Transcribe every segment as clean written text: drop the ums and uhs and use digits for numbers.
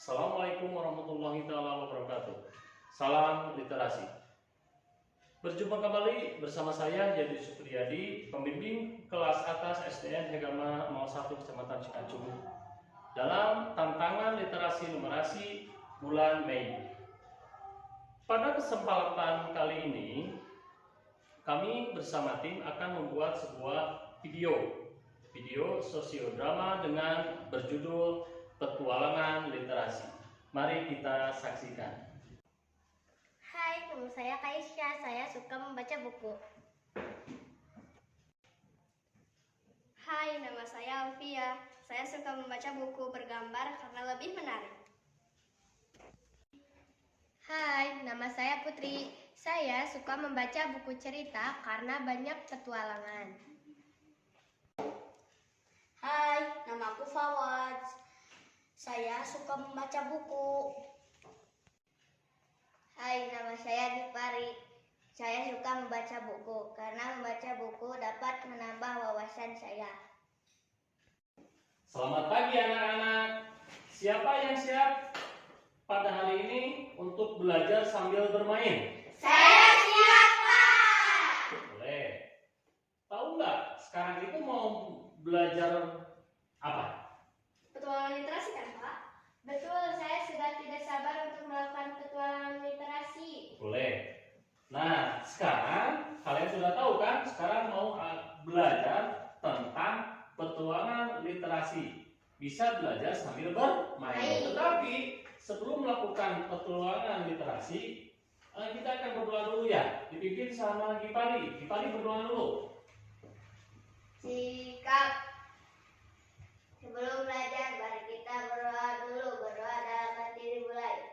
Assalamualaikum warahmatullahi wabarakatuh. Salam literasi. Berjumpa kembali bersama saya Jadi Supriyadi, pembimbing kelas atas SDN Hegama 01 Kecamatan Cikacung dalam tantangan literasi numerasi bulan Mei. Pada kesempatan kali ini, kami bersama tim akan membuat sebuah video sosiodrama dengan berjudul Petualangan Literasi. Mari kita saksikan. Hai, nama saya Kaisya. Saya suka membaca buku. Hai, nama saya Alfia. Saya suka membaca buku bergambar karena lebih menarik. Hai, nama saya Putri. Saya suka membaca buku cerita karena banyak petualangan. Hai, namaku Fawaz. Saya suka membaca buku. Hai, nama saya Dipari. Saya suka membaca buku karena membaca buku dapat menambah wawasan saya. Selamat pagi anak-anak. Siapa yang siap pada hari ini untuk belajar sambil bermain? Saya siap, Pak. Boleh. Tahu nggak sekarang itu mau belajar apa? Petualangan literasi kan, Pak? Betul, saya sudah tidak sabar untuk melakukan petualangan literasi. Boleh. Nah, sekarang kalian sudah tahu kan? Sekarang mau belajar tentang petualangan literasi. Bisa belajar sambil bermain. Tetapi sebelum melakukan petualangan literasi, kita akan berdoa dulu ya. Dipimpin sama Gipali. Gipali berdoa dulu. Sikap. Sebelum belajar, mari kita berdoa dulu. Berdoa dalam hati dimulai.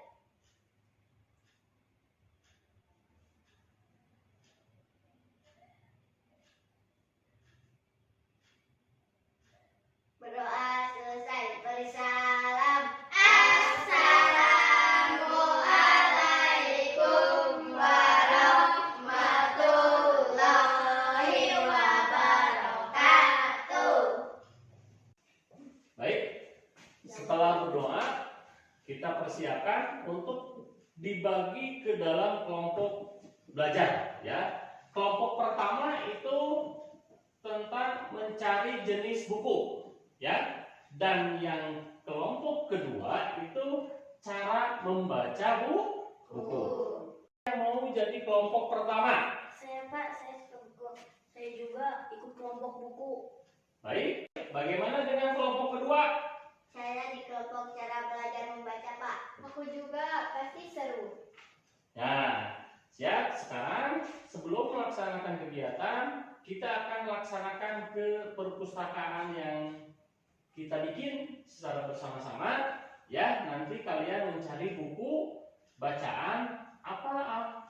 Berdoa selesai, beri salam. Assalamualaikum warahmatullahi wabarakatuh. Baik. Setelah berdoa, kita persiapkan untuk dibagi ke dalam kelompok belajar ya. Kelompok pertama itu tentang mencari jenis buku ya, dan yang kelompok kedua itu cara membaca buku. Yang mau jadi kelompok pertama? Saya Pak, saya suka buku. Saya juga ikut kelompok buku. Baik, bagaimana dengan kelompok kedua? Saya di kelompok cara belajar membaca, Pak. Aku juga, pasti seru. Nah, siap. Sekarang sebelum melaksanakan kegiatan, kita akan laksanakan ke perpustakaan yang kita bikin secara bersama-sama ya. Nanti kalian mencari buku bacaan apa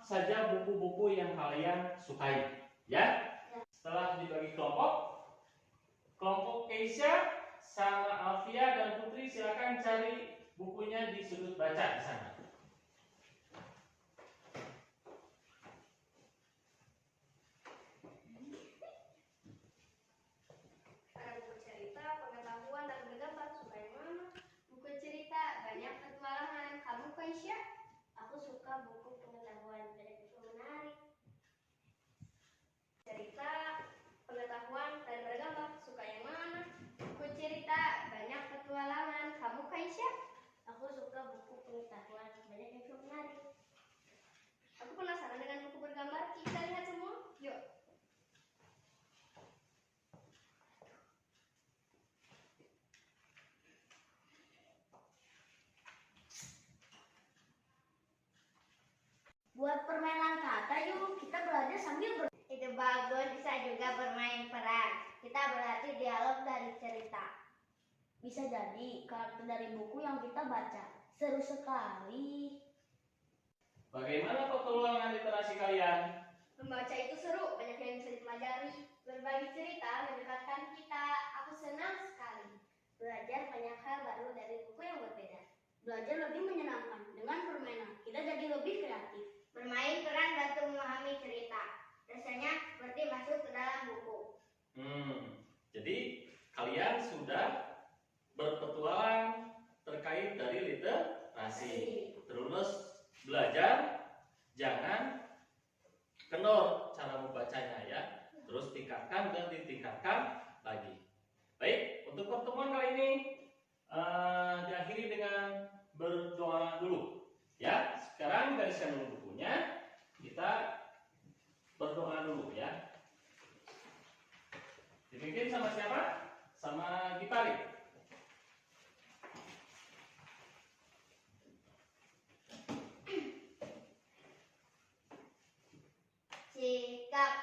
saja buku-buku yang kalian sukai ya. Setelah dibagi kelompok Keisha sama Alfia dan Putri silakan cari bukunya di sudut baca di sana. Ada buku cerita, pengetahuan, dan bergambar. Suka yang mana? Buku cerita, banyak petualangan. Kamu, Kaisya? Aku suka buku pengetahuan, banyak buku menarik. Cerita, pengetahuan, dan bergambar. Suka yang mana? Buku cerita, banyak petualangan. Kamu, Kaisya? Aku suka buku pengetahuan, banyak buku menarik. Aku penasaran dengan buku bergambar. Kita lihat semua. Yuk. Buat permainan kata yuk, kita belajar sambil Itu bagus, bisa juga bermain peran. Kita berlatih dialog dari cerita. Bisa jadi karakter dari buku yang kita baca. Seru sekali. Bagaimana petualangan literasi kalian? Membaca itu seru, banyak yang bisa dipelajari. Berbagi cerita mendekatkan kita. Aku senang sekali. Belajar banyak hal baru dari buku yang berbeda. Belajar lebih menyenangkan dengan permainan. Kita jadi lebih kreatif. Bermain peran bantu memahami cerita. Rasanya seperti masuk ke dalam buku. Jadi kalian sudah berpetualang terkait dari masih. Terus belajar jangan kendor cara membacanya ya. Terus tingkatkan dan ditingkatkan lagi. Baik, untuk pertemuan kali ini diakhiri dengan berdoa dulu. Ya, sekarang gariskan dulu bukunya. Kita berdoa dulu ya. Dipimpin sama siapa? Sama Gipari. Sikap.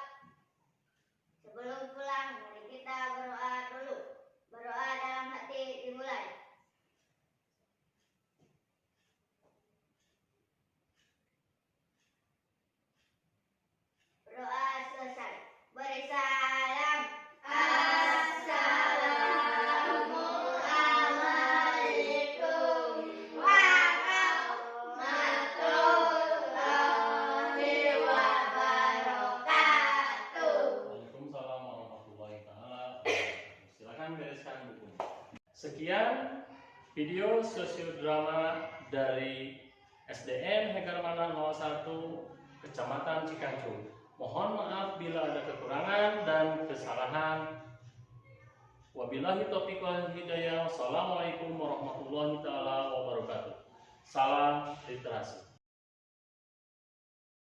Sebelum pulang, mari kita berdoa dulu. Berdoa dalam hati dimulai. Berdoa selesai. Beri salam. Assalamualaikum warahmatullahi wabarakatuh. Waalaikumsalam warahmatullahi taala wabarakatuh. Silakan bereskan bukunya. Sekian video sosiodrama dari SDN Hegarmana 01 Kecamatan Cikanjur. Mohon maaf bila ada kekurangan dan kesalahan. Wabillahi taufiq wal hidayah. Wassalamualaikum warahmatullahi taala wabarakatuh. Salam literasi.